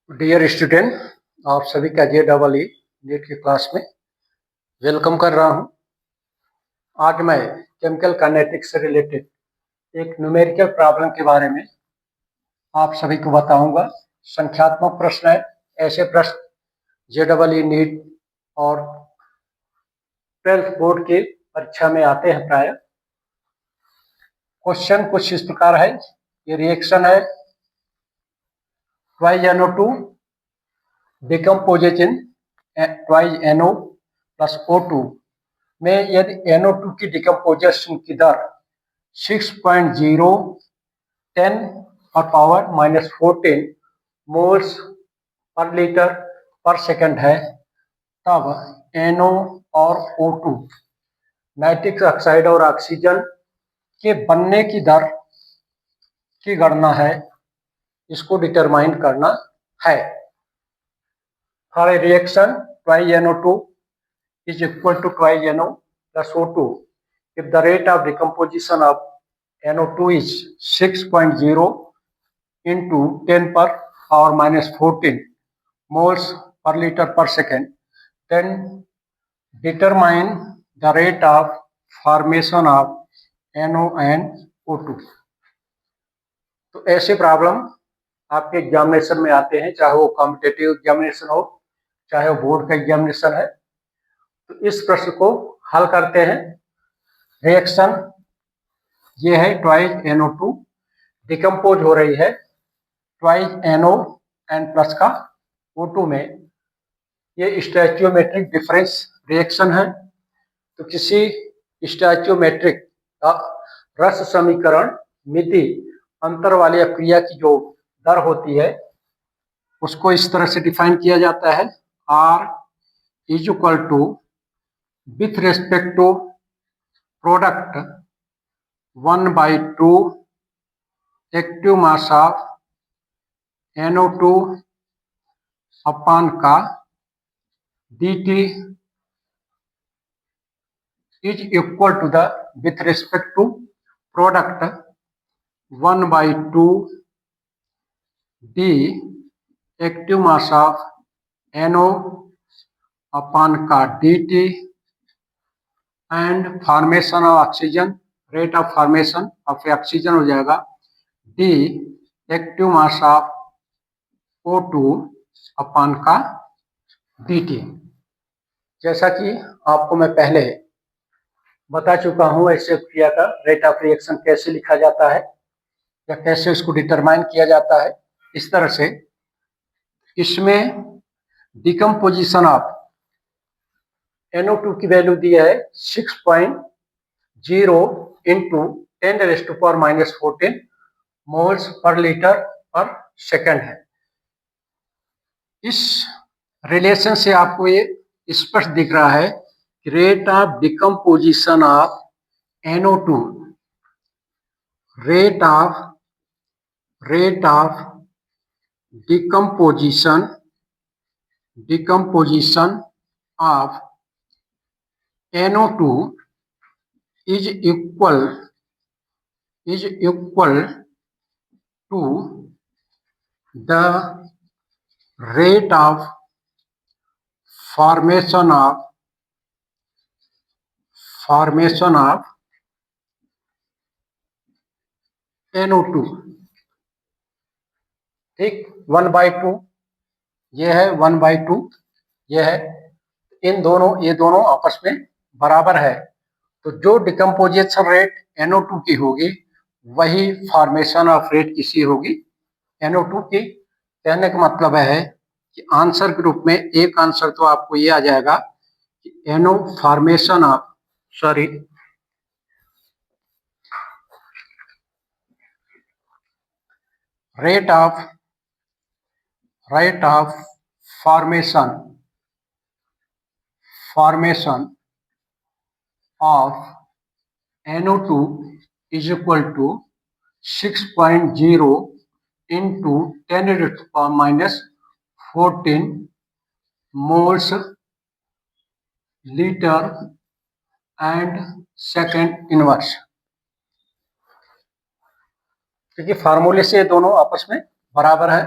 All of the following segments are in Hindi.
डियर स्टूडेंट, आप सभी का JEE नीट की क्लास में वेलकम कर रहा हूं। आज मैं केमिकल काइनेटिक्स से रिलेटेड एक न्यूमेरिकल प्रॉब्लम के बारे में आप सभी को बताऊंगा। संख्यात्मक प्रश्न है। ऐसे प्रश्न JEE नीट और 12th बोर्ड की परीक्षा में आते हैं प्राय। क्वेश्चन कुछ इस प्रकार है। ये रिएक्शन है TiNO2 डिकम्पोजेज इन TiNO प्लस O2 में यदि NO2 की डिकम्पोजेशन की दर 6.0 10 और पावर -14 मोल्स पर लीटर पर सेकंड है, तब NO और O2 नाइट्रिक ऑक्साइड और ऑक्सीजन के बनने की दर की गणना है, इसको डिटरमाइन करना है। For a reaction TiNO2 is equal to TiNO plus O2 if the rate of decomposition of NO2 is 6.0 into 10 per power -14 moles per liter per second, then determine the rate of formation of NO and O2। तो ऐसे प्रॉब्लम आपके एग्जामिनेशन में आते हैं, चाहे वो कॉम्पिटिटिव एग्जामिनेशन हो, चाहे वो बोर्ड का एग्जामिनेशन है। तो इस प्रश्न को हल करते हैं। रिएक्शन ये है TiNO2 डिकम्पोज हो रही है TiNO N प्लस का O2 में। ये स्टोइचियोमेट्रिक डिफरेंस रिएक्शन है। तो किसी स्टोइचियोमेट्रिक का रस समीकरण मिति अंतर वाली क्रिया की जो दर होती है उसको इस तरह से डिफाइन किया जाता है। R is equal to with respect to product 1/2 active mass of NO2 upon का dt is equal to the with respect to product 1/2 d active mass of NO upon का dt and formation of oxygen, rate of formation of oxygen हो जाएगा d active mass of O2 upon का dt। जैसा कि आपको मैं पहले बता चुका हूं, ऐसे क्रिया का रेट ऑफ रिएक्शन कैसे लिखा जाता है या कैसे उसको डिटरमाइन किया जाता है। इस तरह से इसमें डिकम्पोजिशन ऑफ NO2 की वैल्यू दी है 6.0 इंटू 10⁻⁻14 मोल्स पर लीटर पर सेकंड है। इस रिलेशन से आपको ये स्पष्ट दिख रहा है कि rate of decomposition of NO2 rate of decomposition of NO2 is equal to the rate of formation of NO2। ठीक, 1/2 ये है, 1/2 ये है। ये दोनों आपस में बराबर है। तो जो डिकम्पोजिशन रेट NO2 की होगी वही फॉर्मेशन ऑफ रेट किसी होगी NO2 की। कहने का मतलब है कि आंसर के रूप में एक आंसर तो आपको ये आ जाएगा कि NO formation of rate of formation of NO2 is equal to 6.0 into 10⁻⁻14 moles liter and second इनवर्स। क्योंकि फार्मूले से दोनों आपस में बराबर है।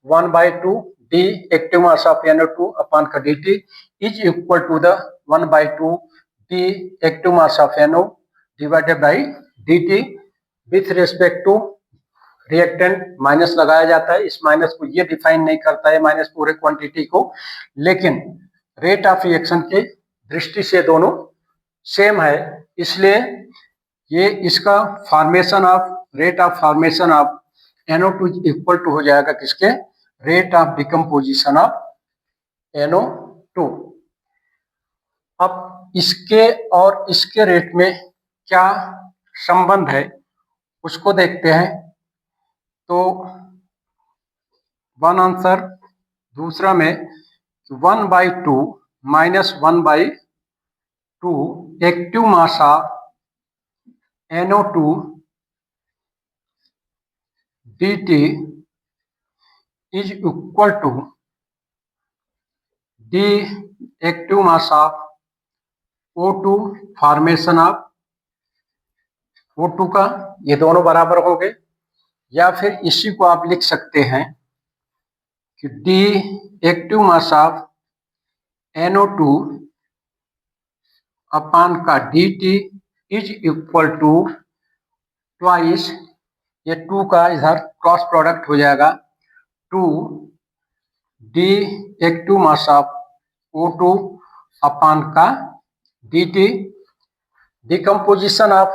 1/2 d active mass of NO2 upon का dt is equal to the 1/2 d active mass of NO divided by dt with respect to reactant minus लगाया जाता है। इस माइनस को ये डिफाइन नहीं करता है माइनस पूरे क्वांटिटी को, लेकिन रेट ऑफ रिएक्शन के दृष्टि से दोनों सेम है, इसलिए ये इसका formation of rate of formation of NO2 equal to हो जाएगा किसके, rate of decomposition of NO2। अब इसके और इसके रेट में क्या संबंध है उसको देखते हैं। तो वन आंसर दूसरा में 1/2 minus 1/2 active mass of NO2 dt is equal to d active mass of O2 formation of O2 का, ये दोनों बराबर होंगे, या फिर इसी को आप लिख सकते हैं कि d active mass of NO2 upon का dt is equal to twice, ये 2 का इधर क्रॉस प्रोडक्ट हो जाएगा, 2 d active mass of O2 upon का dt। डिकम्पोजिशन ऑफ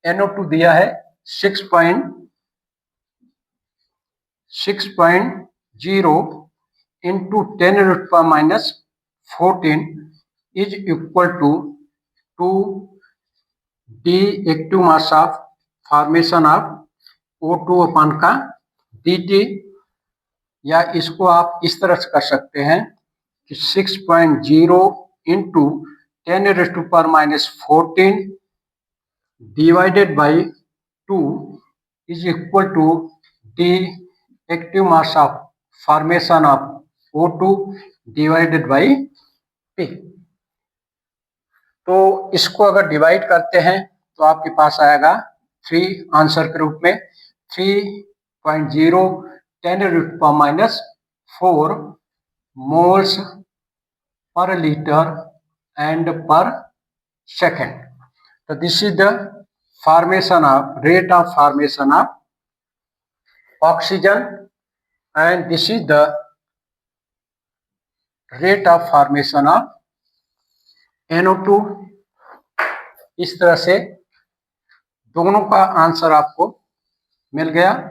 NO2 दिया है 6.0 into 10⁻⁻14 is equal to 2 d active mass of formation of O2 upon का dt, या इसको आप इस तरह से कर सकते हैं कि 6.0 into 10⁻⁻14 divided by 2 is equal to d active mass of formation of O2 divided by P। तो इसको अगर डिवाइड करते हैं तो आपके पास आएगा 3 आंसर के रूप में 3.0 10⁻⁻4 मोल्स पर लीटर एंड पर second. So this is the formation of rate of formation of oxygen and this is the rate of formation of NO2। इस तरह से दोनों का आंसर आपको मिल गया।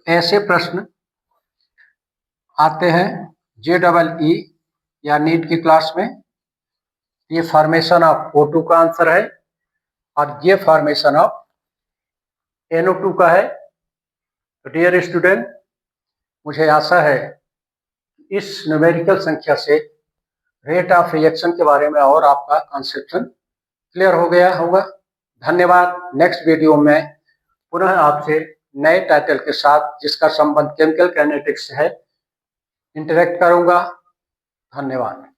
ऐसे प्रश्न आते हैं JEE या नीट की क्लास में। ये फॉर्मेशन ऑफ O2 का आंसर है और ये फॉर्मेशन ऑफ NO2 का है। तो डियर स्टूडेंट, मुझे आशा है इस न्यूमेरिकल संख्या से रेट ऑफ रिएक्शन के बारे में और आपका कंसेप्शन क्लियर हो गया होगा। धन्यवाद। नेक्स्ट वीडियो में पुनः आपसे नए टाइटल के साथ जिसका संबंध केमिकल काइनेटिक्स से है इंटरेक्ट करूंगा। धन्यवाद।